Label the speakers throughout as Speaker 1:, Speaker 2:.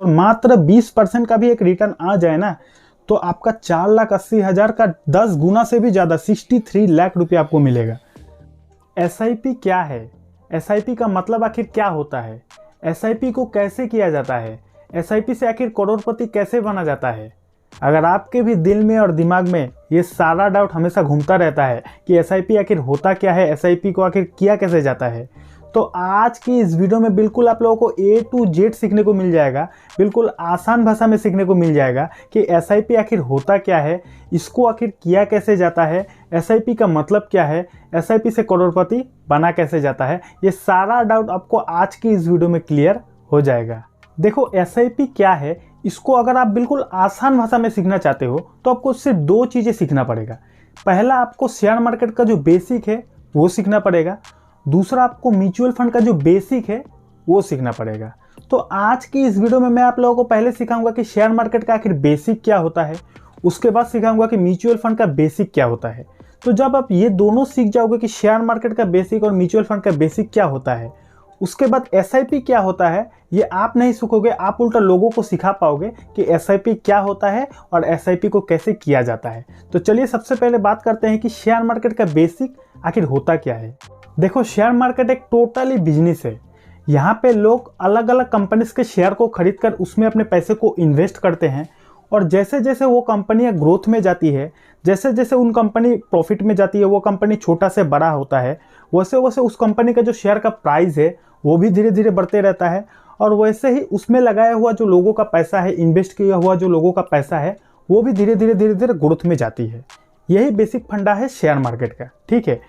Speaker 1: और मात्र 20% का भी एक रिटर्न आ जाए ना, तो आपका 4,80,000 का 10 गुना से भी ज़्यादा 63 लाख रुपये आपको मिलेगा। एसआईपी क्या है? एसआईपी का मतलब आखिर क्या होता है? एसआईपी को कैसे किया जाता है? एसआईपी से आखिर करोड़पति कैसे बना जाता है? अगर आपके भी दिल में और दिमाग में ये सारा डाउट हमेशा घूमता रहता है कि एसआईपी आखिर होता क्या है, एसआईपी को आखिर किया कैसे जाता है, तो आज की इस वीडियो में बिल्कुल आप लोगों को A to Z सीखने को मिल जाएगा। बिल्कुल आसान भाषा में सीखने को मिल जाएगा कि एसआईपी आखिर होता क्या है, इसको आखिर किया कैसे जाता है, एसआईपी का मतलब क्या है, एसआईपी से करोड़पति बना कैसे जाता है। ये सारा डाउट आपको आज की इस वीडियो में क्लियर हो जाएगा। देखो, एसआईपी क्या है, इसको अगर आप बिल्कुल आसान भाषा में सीखना चाहते हो तो आपको सिर्फ 2 चीज़ें सीखना पड़ेगा। पहला, आपको शेयर मार्केट का जो बेसिक है वो सीखना पड़ेगा। दूसरा, आपको म्यूचुअल फंड का जो बेसिक है वो सीखना पड़ेगा। तो आज की इस वीडियो में मैं आप लोगों को पहले सिखाऊंगा कि शेयर मार्केट का आखिर बेसिक क्या होता है, उसके बाद सिखाऊंगा कि म्यूचुअल फंड का बेसिक क्या होता है। तो जब आप ये दोनों सीख जाओगे कि शेयर मार्केट का बेसिक और म्यूचुअल फंड का बेसिक क्या होता है, उसके बाद एसआईपी क्या होता है, ये आप नहीं सीखोगे, आप उल्टा लोगों को सिखा पाओगे कि एसआईपी क्या होता है और एसआईपी को कैसे किया जाता है। तो चलिए सबसे पहले बात करते हैं कि शेयर मार्केट का बेसिक आखिर होता क्या है। देखो, शेयर मार्केट एक टोटली बिजनेस है। यहाँ पे लोग अलग अलग कंपनीज के शेयर को खरीदकर उसमें अपने पैसे को इन्वेस्ट करते हैं, और जैसे जैसे वो कंपनियाँ ग्रोथ में जाती है, जैसे जैसे उन कंपनी प्रॉफिट में जाती है, वो कंपनी छोटा से बड़ा होता है, वैसे वैसे उस कंपनी का जो शेयर का प्राइस है वो भी धीरे धीरे बढ़ते रहता है, और वैसे ही उसमें लगाया हुआ जो लोगों का पैसा है, इन्वेस्ट किया हुआ जो लोगों का पैसा है, वो भी धीरे धीरे ग्रोथ में जाती है। यही बेसिक फंडा है शेयर मार्केट का। ठीक है,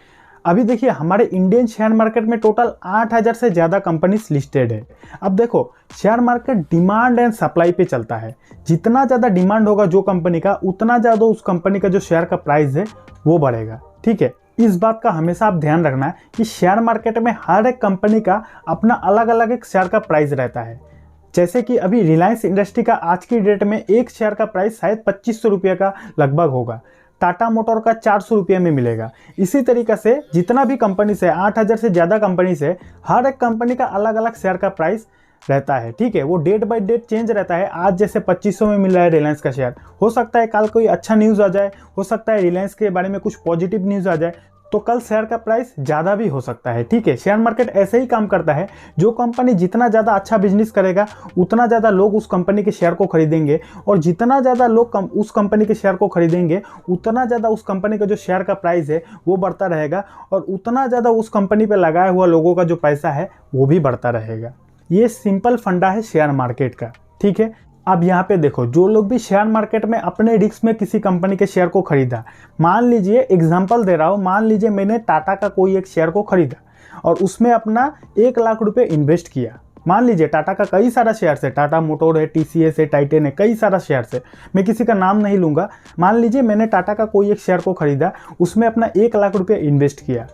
Speaker 1: अभी देखिए हमारे इंडियन शेयर मार्केट में टोटल 8,000 से ज़्यादा कंपनीज लिस्टेड है। अब देखो, share market demand and supply पे चलता है। जितना ज़्यादा डिमांड होगा जो कंपनी का, उतना ज़्यादा उस कंपनी का जो शेयर का प्राइस है वो बढ़ेगा। ठीक है, इस बात का हमेशा आप ध्यान रखना है कि शेयर मार्केट में हर एक कंपनी का अपना अलग अलग एक शेयर का प्राइस रहता है। जैसे कि अभी रिलायंस इंडस्ट्री का आज की डेट में एक शेयर का प्राइस शायद 2500 रुपये का लगभग होगा। टाटा मोटर का 400 रुपये में मिलेगा। इसी तरीके से जितना भी कंपनी से 8,000 से ज़्यादा कंपनी से, हर एक कंपनी का अलग अलग शेयर का प्राइस रहता है। ठीक है, वो डेट बाय डेट चेंज रहता है। आज जैसे 2500 में मिल रहा है रिलायंस का शेयर, हो सकता है कल कोई अच्छा न्यूज़ आ जाए, हो सकता है रिलायंस के बारे में कुछ पॉजिटिव न्यूज़ आ जाए, तो कल शेयर का प्राइस ज़्यादा भी हो सकता है। ठीक है, शेयर मार्केट ऐसे ही काम करता है। जो कंपनी जितना ज़्यादा अच्छा बिजनेस करेगा, उतना ज़्यादा लोग उस कंपनी के शेयर को खरीदेंगे, और जितना ज़्यादा लोग उस कंपनी के शेयर को खरीदेंगे, उतना ज़्यादा उस कंपनी का जो शेयर का प्राइस है वो बढ़ता रहेगा, और उतना ज़्यादा उस कंपनी पर लगाया हुआ लोगों का जो पैसा है वो भी बढ़ता रहेगा। ये सिंपल फंडा है शेयर मार्केट का। ठीक है, अब यहाँ पे देखो, जो लोग भी शेयर मार्केट में अपने रिस्क में किसी कंपनी के शेयर को खरीदा, मान लीजिए एग्जांपल दे रहा हूँ, मान लीजिए मैंने टाटा का कोई एक शेयर को खरीदा और उसमें अपना 1 लाख रुपए इन्वेस्ट किया। मान लीजिए टाटा का कई सारा शेयर है, टाटा मोटर है, टीसीएस है, टाइटन है, कई सारा शेयर है, मैं किसी का नाम नहीं लूँगा। मान लीजिए मैंने टाटा का कोई एक शेयर को खरीदा, उसमें अपना 1 लाख रुपये इन्वेस्ट किया।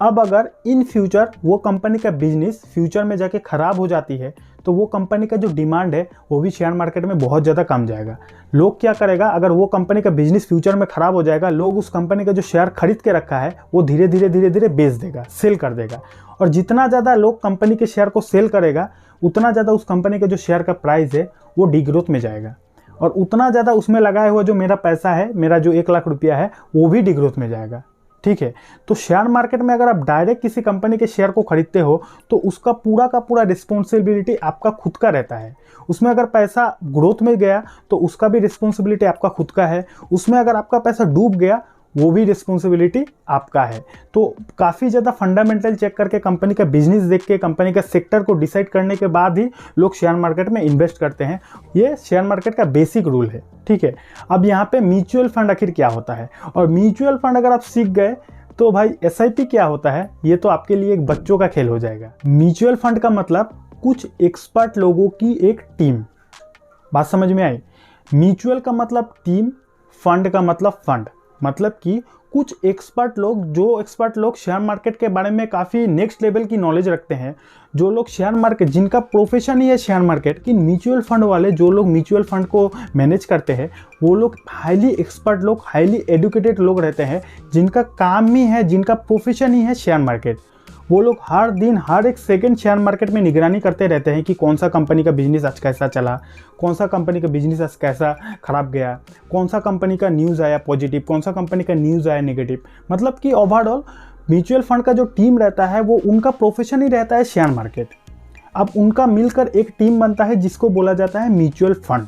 Speaker 1: अब अगर इन फ्यूचर वो कंपनी का बिजनेस फ्यूचर में जाके ख़राब हो जाती है, तो वो कंपनी का जो डिमांड है वो भी शेयर मार्केट में बहुत ज़्यादा कम जाएगा। लोग क्या करेगा, अगर वो कंपनी का बिजनेस फ्यूचर में ख़राब हो जाएगा, लोग उस कंपनी का जो शेयर खरीद के रखा है वो धीरे धीरे बेच देगा, सेल कर देगा, और जितना ज़्यादा लोग कंपनी के शेयर को सेल करेगा, उतना ज़्यादा उस कंपनी का जो शेयर का प्राइस है वो डिग्रोथ में जाएगा, और उतना ज़्यादा उसमें लगाया हुआ जो मेरा पैसा है, मेरा जो 1 लाख रुपया है, वो भी डिग्रोथ में जाएगा। ठीक है, तो शेयर मार्केट में अगर आप डायरेक्ट किसी कंपनी के शेयर को खरीदते हो, तो उसका पूरा का पूरा रिस्पॉन्सिबिलिटी आपका खुद का रहता है। उसमें अगर पैसा ग्रोथ में गया तो उसका भी रिस्पॉन्सिबिलिटी आपका खुद का है, उसमें अगर आपका पैसा डूब गया वो भी रिस्पॉन्सिबिलिटी आपका है। तो काफ़ी ज़्यादा फंडामेंटल चेक करके, कंपनी का बिजनेस देख के, कंपनी का सेक्टर को डिसाइड करने के बाद ही लोग शेयर मार्केट में इन्वेस्ट करते हैं। ये शेयर मार्केट का बेसिक रूल है। ठीक है, अब यहाँ पे म्यूचुअल फंड आखिर क्या होता है, और म्यूचुअल फंड अगर आप सीख गए तो भाई एसआईपी क्या होता है ये तो आपके लिए एक बच्चों का खेल हो जाएगा। म्यूचुअल फंड का मतलब कुछ एक्सपर्ट लोगों की एक टीम। बात समझ में आई? म्यूचुअल का मतलब टीम, फंड का मतलब फंड, मतलब कि कुछ एक्सपर्ट लोग, जो एक्सपर्ट लोग शेयर मार्केट के बारे में काफ़ी नेक्स्ट लेवल की नॉलेज रखते हैं, जो लोग शेयर मार्केट, जिनका प्रोफेशन ही है शेयर मार्केट की, म्यूचुअल फंड वाले जो लोग म्यूचुअल फंड को मैनेज करते हैं, वो लोग हाईली एक्सपर्ट लोग, हाईली एडुकेटेड लोग रहते हैं, जिनका काम ही है, जिनका प्रोफेशन ही है शेयर मार्केट। वो लोग हर दिन हर एक सेकंड शेयर मार्केट में निगरानी करते रहते हैं कि कौन सा कंपनी का बिजनेस आज कैसा चला, कौन सा कंपनी का बिजनेस आज कैसा खराब गया, कौन सा कंपनी का न्यूज़ आया पॉजिटिव, कौन सा कंपनी का न्यूज़ आया नेगेटिव। मतलब कि ओवरऑल म्यूचुअल फंड का जो टीम रहता है वो उनका प्रोफेशन ही रहता है शेयर मार्केट। अब उनका मिलकर एक टीम बनता है जिसको बोला जाता है म्यूचुअल फंड।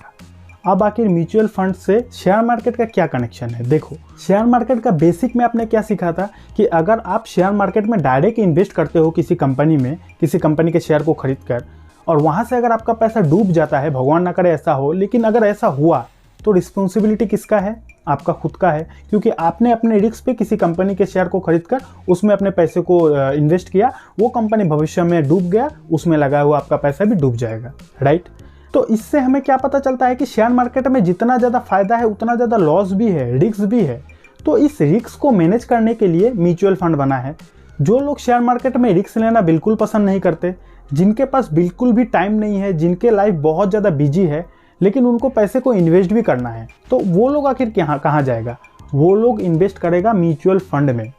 Speaker 1: अब आखिर म्यूचुअल फंड से शेयर मार्केट का क्या कनेक्शन है? देखो, शेयर मार्केट का बेसिक में आपने क्या सीखा था कि अगर आप शेयर मार्केट में डायरेक्ट इन्वेस्ट करते हो किसी कंपनी में, किसी कंपनी के शेयर को खरीद कर, और वहाँ से अगर आपका पैसा डूब जाता है, भगवान ना करे ऐसा हो, लेकिन अगर ऐसा हुआ तो रिस्पॉन्सिबिलिटी किसका है? आपका खुद का है, क्योंकि आपने अपने रिस्क पे किसी कंपनी के शेयर को खरीद कर उसमें अपने पैसे को इन्वेस्ट किया, वो कंपनी भविष्य में डूब गया, उसमें लगा हुआ आपका पैसा भी डूब जाएगा, राइट। तो इससे हमें क्या पता चलता है कि शेयर मार्केट में जितना ज़्यादा फायदा है उतना ज़्यादा लॉस भी है, रिस्क भी है। तो इस रिस्क को मैनेज करने के लिए म्यूचुअल फंड बना है। जो लोग शेयर मार्केट में रिस्क लेना बिल्कुल पसंद नहीं करते, जिनके पास बिल्कुल भी टाइम नहीं है, जिनके लाइफ बहुत ज़्यादा बिजी है, लेकिन उनको पैसे को इन्वेस्ट भी करना है, तो वो लोग आखिर कहाँ जाएगा? वो लोग इन्वेस्ट करेगा म्यूचुअल फंड में।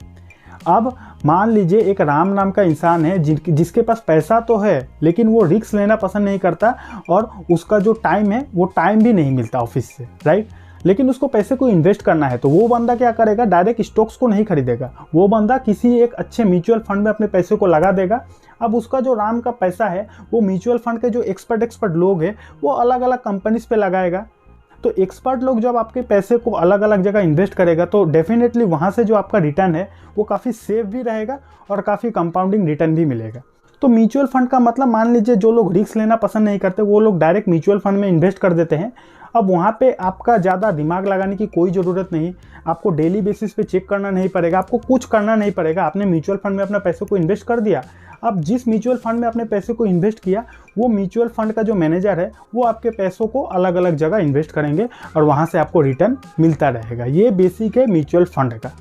Speaker 1: अब मान लीजिए एक राम नाम का इंसान है जिसके पास पैसा तो है, लेकिन वो रिस्क लेना पसंद नहीं करता और उसका जो टाइम है वो टाइम भी नहीं मिलता ऑफिस से, राइट। लेकिन उसको पैसे को इन्वेस्ट करना है, तो वो बंदा क्या करेगा? डायरेक्ट स्टॉक्स को नहीं खरीदेगा, वो बंदा किसी एक अच्छे म्यूचुअल फंड में अपने पैसे को लगा देगा। अब उसका जो राम का पैसा है वो म्यूचुअल फंड के जो एक्सपर्ट लोग हैं वो अलग अलग कंपनीज पे लगाएगा। तो एक्सपर्ट लोग जब आपके पैसे को अलग अलग जगह इन्वेस्ट करेगा तो डेफिनेटली वहाँ से जो आपका रिटर्न है वो काफ़ी सेफ भी रहेगा और काफ़ी कंपाउंडिंग रिटर्न भी मिलेगा। तो म्यूचुअल फंड का मतलब, मान लीजिए जो लोग रिस्क लेना पसंद नहीं करते वो लोग डायरेक्ट म्यूचुअल फंड में इन्वेस्ट कर देते हैं। अब वहाँ पे आपका ज़्यादा दिमाग लगाने की कोई ज़रूरत नहीं, आपको डेली बेसिस पे चेक करना नहीं पड़ेगा, आपको कुछ करना नहीं पड़ेगा। आपने म्यूचुअल फंड में अपने पैसे को इन्वेस्ट कर दिया। अब जिस म्यूचुअल फंड में अपने पैसे को इन्वेस्ट किया, वो म्यूचुअल फंड का जो मैनेजर है वो आपके पैसों को अलग अलग जगह इन्वेस्ट करेंगे और वहाँ से आपको रिटर्न मिलता रहेगा। ये बेसिक है म्यूचुअल फंड का,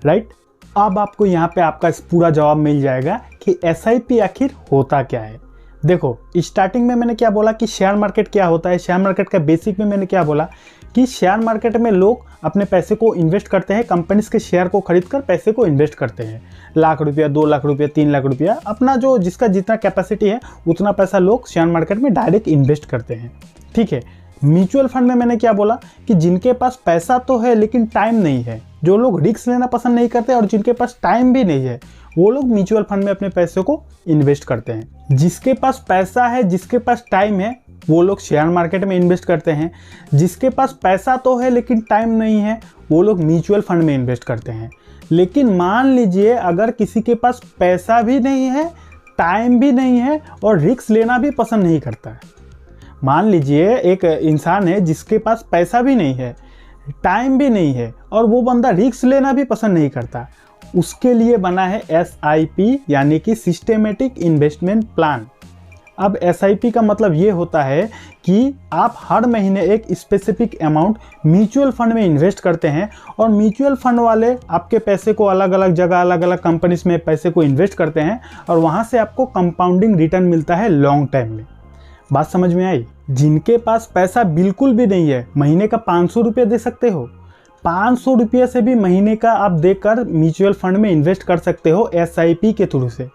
Speaker 1: राइट। अब आपको यहाँ पे आपका पूरा जवाब मिल जाएगा कि एसआईपी आखिर होता क्या है। देखो, स्टार्टिंग में मैंने क्या बोला कि शेयर मार्केट क्या होता है। शेयर मार्केट का बेसिक में मैंने क्या बोला कि शेयर मार्केट में लोग अपने पैसे को इन्वेस्ट करते हैं, कंपनीज के शेयर को खरीदकर पैसे को इन्वेस्ट करते हैं। लाख रुपया, 2 लाख रुपया, 3 लाख रुपया, अपना जो जिसका जितना कैपेसिटी है उतना पैसा लोग शेयर मार्केट में डायरेक्ट इन्वेस्ट करते हैं, ठीक है। म्यूचुअल फंड में मैंने क्या बोला कि जिनके पास पैसा तो है लेकिन टाइम नहीं है, जो लोग रिस्क लेना पसंद नहीं करते और जिनके पास टाइम भी नहीं है, वो लोग म्यूचुअल फंड में अपने पैसे को इन्वेस्ट करते हैं। जिसके पास पैसा है, जिसके पास टाइम है, वो लोग शेयर मार्केट में इन्वेस्ट करते हैं। जिसके पास पैसा तो है लेकिन टाइम नहीं है, वो लोग म्यूचुअल फंड में इन्वेस्ट करते हैं। लेकिन मान लीजिए अगर किसी के पास पैसा भी नहीं है, टाइम भी नहीं है और रिस्क लेना भी पसंद नहीं करता है। मान लीजिए एक इंसान है जिसके पास पैसा भी नहीं है, टाइम भी नहीं है और वो बंदा रिस्क लेना भी पसंद नहीं करता। उसके लिए बना है एसआईपी, यानी कि सिस्टेमेटिक इन्वेस्टमेंट प्लान। अब एसआईपी का मतलब ये होता है कि आप हर महीने एक स्पेसिफिक अमाउंट म्यूचुअल फंड में इन्वेस्ट करते हैं और म्यूचुअल फंड वाले आपके पैसे को अलग अलग जगह, अलग अलग कंपनीज में पैसे को इन्वेस्ट करते हैं और वहाँ से आपको कंपाउंडिंग रिटर्न मिलता है लॉन्ग टाइम में। बात समझ में आई? जिनके पास पैसा बिल्कुल भी नहीं है, महीने का 500 रुपये दे सकते हो, 500 रुपये से भी महीने का आप देकर म्यूचुअल फंड में इन्वेस्ट कर सकते हो एसआईपी के थ्रू से।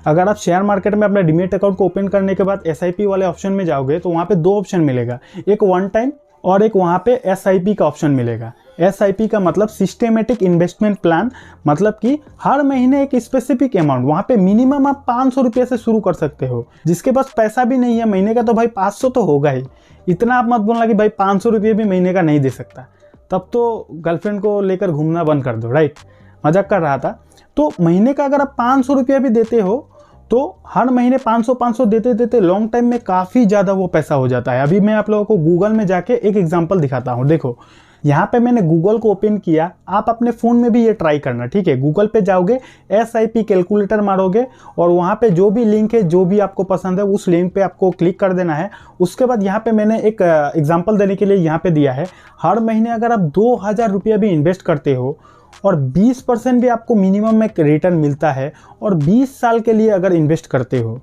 Speaker 1: अगर आप शेयर मार्केट में अपने डीमैट अकाउंट को ओपन करने के बाद एसआईपी वाले ऑप्शन में जाओगे तो वहाँ पे 2 ऑप्शन मिलेगा, एक वन टाइम और एक वहाँ पे एसआईपी का ऑप्शन मिलेगा। एसआईपी का मतलब सिस्टेमेटिक इन्वेस्टमेंट प्लान, मतलब कि हर महीने एक स्पेसिफिक अमाउंट, वहाँ पे मिनिमम आप 500 रुपये से शुरू कर सकते हो। जिसके पास पैसा भी नहीं है महीने का, तो भाई 500 तो होगा ही। इतना आप मत बोलना कि भाई 500 रुपये भी महीने का नहीं दे सकता, तब तो गर्लफ्रेंड को लेकर घूमना बंद कर दो, राइट। मजाक कर रहा था। तो महीने का अगर आप 500 रुपया भी देते हो तो हर महीने 500 देते देते लॉन्ग टाइम में काफ़ी ज़्यादा वो पैसा हो जाता है। अभी मैं आप लोगों को गूगल में जाके एक एग्जांपल दिखाता हूँ। देखो, यहाँ पे मैंने गूगल को ओपन किया, आप अपने फ़ोन में भी ये ट्राई करना, ठीक है। गूगल पे जाओगे, एसआईपी कैलकुलेटर मारोगे और वहाँ पे जो भी लिंक है, जो भी आपको पसंद है, उस लिंक पे आपको क्लिक कर देना है। उसके बाद यहाँ पे मैंने एक एग्जाम्पल देने के लिए यहाँ पे दिया है, हर महीने अगर आप 2000 रुपया भी इन्वेस्ट करते हो और 20% भी आपको मिनिमम में रिटर्न मिलता है और 20 साल के लिए अगर इन्वेस्ट करते हो,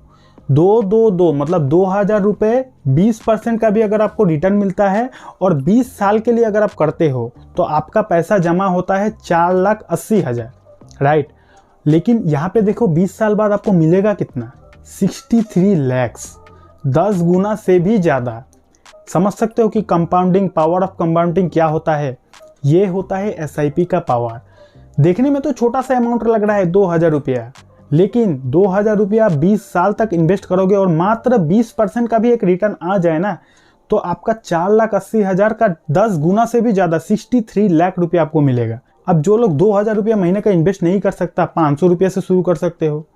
Speaker 1: 2 मतलब 2000 रुपये, 20% का भी अगर आपको रिटर्न मिलता है और 20 साल के लिए अगर आप करते हो तो आपका पैसा जमा होता है 4,80,000, राइट। लेकिन यहाँ पे देखो 20 साल बाद आपको मिलेगा कितना, 63 लैक्स, 10 गुना से भी ज़्यादा। समझ सकते हो कि कंपाउंडिंग, पावर ऑफ कंपाउंडिंग क्या होता है। ये होता है एसआईपी का पावर। देखने में तो छोटा सा अमाउंट लग रहा है 2000 रुपया, लेकिन 2000 रुपया 20 साल तक इन्वेस्ट करोगे और मात्र 20% का भी एक रिटर्न आ जाए ना, तो आपका 4,80,000 का 10 गुना से भी ज़्यादा 63 लाख रुपया आपको मिलेगा। अब जो लोग 2000 रुपया महीने का इन्वेस्ट नहीं कर सकता, 500 रुपया से शुरू कर सकते हो।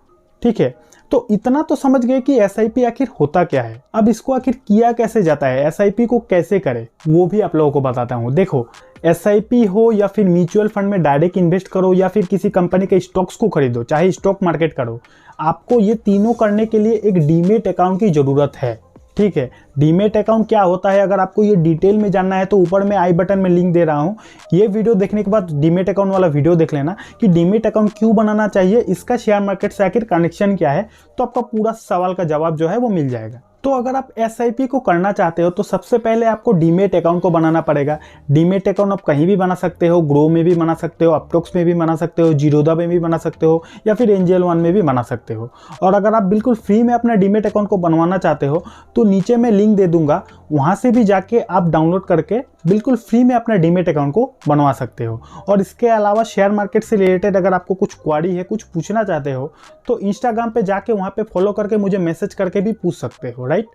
Speaker 1: ठीक है, तो इतना तो समझ गए कि एसआईपी आखिर होता क्या है। अब इसको आखिर किया कैसे जाता है, एसआईपी को कैसे करें, वो भी आप लोगों को बताता हूँ। देखो, एसआईपी हो या फिर म्यूचुअल फंड में डायरेक्ट इन्वेस्ट करो या फिर किसी कंपनी के स्टॉक्स को खरीदो, चाहे स्टॉक मार्केट करो, आपको ये तीनों करने के लिए एक डीमेट अकाउंट की जरूरत है। ठीक है, डीमेट अकाउंट क्या होता है, अगर आपको ये डिटेल में जानना है तो ऊपर में आई बटन में लिंक दे रहा हूँ। ये वीडियो देखने के बाद डीमेट अकाउंट वाला वीडियो देख लेना कि डीमेट अकाउंट क्यों बनाना चाहिए, इसका शेयर मार्केट से आखिर कनेक्शन क्या है, तो आपका पूरा सवाल का जवाब जो है वो मिल जाएगा। तो अगर आप एसआईपी को करना चाहते हो तो सबसे पहले आपको डीमेट अकाउंट को बनाना पड़ेगा। डीमेट अकाउंट आप कहीं भी बना सकते हो, ग्रो में भी बना सकते हो, अपटॉक्स में भी बना सकते हो, जीरोधा में भी बना सकते हो या फिर एंजल वन में भी बना सकते हो। और अगर आप बिल्कुल फ्री में अपना डीमेट अकाउंट को बनवाना चाहते हो तो नीचे मैं लिंक दे दूंगा, वहाँ से भी जाके आप डाउनलोड करके बिल्कुल फ्री में अपना डीमेट अकाउंट को बनवा सकते हो। और इसके अलावा शेयर मार्केट से रिलेटेड अगर आपको कुछ क्वारी है, कुछ पूछना चाहते हो तो इंस्टाग्राम पे जाके वहाँ पे फॉलो करके मुझे मैसेज करके भी पूछ सकते हो, राइट।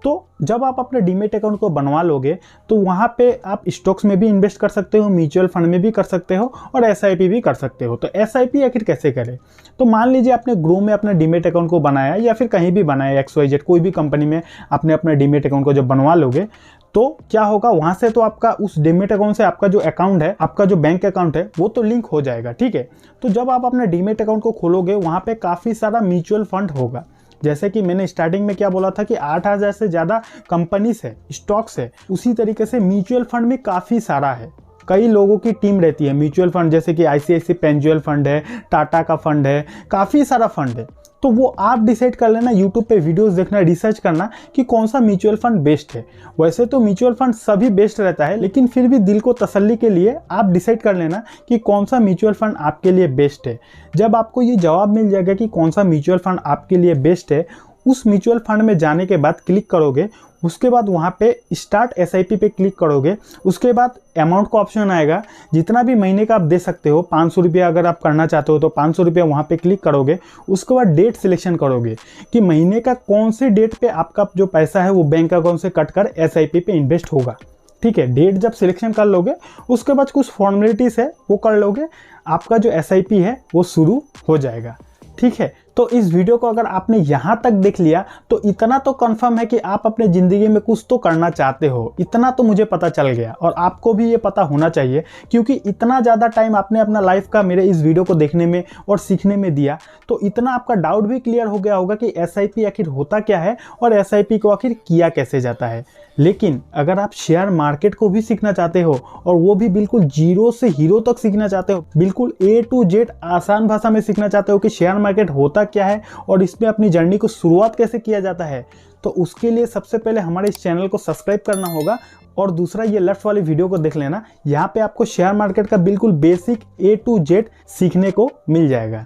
Speaker 1: तो जब आप अपने डीमेट अकाउंट को बनवा लोगे तो वहाँ पे आप स्टॉक्स में भी इन्वेस्ट कर सकते हो, म्यूचुअल फंड में भी कर सकते हो और एसआईपी भी कर सकते हो। तो एसआईपी आखिर कैसे करें, तो मान लीजिए आपने ग्रो में अपने डीमेट अकाउंट को बनाया या फिर कहीं भी बनाया, XYZ कोई भी कंपनी में आपने अपने डीमेट अकाउंट को जब बनवा लोगे तो क्या होगा, वहां से तो आपका उस डीमेट अकाउंट से आपका जो अकाउंट है, आपका जो बैंक अकाउंट है वो तो लिंक हो जाएगा। ठीक है, तो जब आप अपने डीमेट अकाउंट को खोलोगे वहां पे काफी सारा म्यूचुअल फंड होगा। जैसे कि मैंने स्टार्टिंग में क्या बोला था कि 8000 से ज़्यादा कंपनीज है, स्टॉक्स है, उसी तरीके से म्यूचुअल फंड में काफ़ी सारा है। कई लोगों की टीम रहती है म्यूचुअल फंड, जैसे कि ICICI पेंजुअल फंड है, टाटा का फंड है, काफ़ी सारा फंड है। तो वो आप डिसाइड कर लेना, यूट्यूब पे वीडियोस देखना, रिसर्च करना कि कौन सा म्यूचुअल फंड बेस्ट है। वैसे तो म्यूचुअल फंड सभी बेस्ट रहता है, लेकिन फिर भी दिल को तसल्ली के लिए आप डिसाइड कर लेना कि कौन सा म्यूचुअल फंड आपके लिए बेस्ट है। जब आपको ये जवाब मिल जाएगा कि कौन सा म्यूचुअल फंड आपके लिए बेस्ट है, उस म्यूचुअल फंड में जाने के बाद क्लिक करोगे, उसके बाद वहाँ पे स्टार्ट एसआईपी पे क्लिक करोगे, उसके बाद अमाउंट का ऑप्शन आएगा, जितना भी महीने का आप दे सकते हो, 500 रुपया अगर आप करना चाहते हो तो 500 रुपया वहाँ पे क्लिक करोगे। उसके बाद डेट सिलेक्शन करोगे कि महीने का कौन से डेट पे आपका जो पैसा है वो बैंक अकाउंट से कट कर एसआईपी पे इन्वेस्ट होगा। ठीक है, डेट जब सिलेक्शन कर लोगे उसके बाद कुछ फॉर्मेलिटीज़ है वो कर लोगे, आपका जो एसआईपी है वो शुरू हो जाएगा। ठीक है, तो इस वीडियो को अगर आपने यहाँ तक देख लिया तो इतना तो कंफर्म है कि आप अपने ज़िंदगी में कुछ तो करना चाहते हो। इतना तो मुझे पता चल गया और आपको भी ये पता होना चाहिए, क्योंकि इतना ज़्यादा टाइम आपने अपना लाइफ का मेरे इस वीडियो को देखने में और सीखने में दिया, तो इतना आपका डाउट भी क्लियर हो गया होगा कि एसआईपी आखिर होता क्या है और एसआईपी को आखिर किया कैसे जाता है। लेकिन अगर आप शेयर मार्केट को भी सीखना चाहते हो और वो भी बिल्कुल जीरो से हीरो तक सीखना चाहते हो, बिल्कुल A to Z आसान भाषा में सीखना चाहते हो कि शेयर मार्केट होता क्या है और इसमें अपनी जर्नी को शुरुआत कैसे किया जाता है, तो उसके लिए सबसे पहले हमारे इस चैनल को सब्सक्राइब करना होगा और दूसरा ये लेफ्ट वाली वीडियो को देख लेना। यहाँ पे आपको शेयर मार्केट का बिल्कुल बेसिक A to Z सीखने को मिल जाएगा।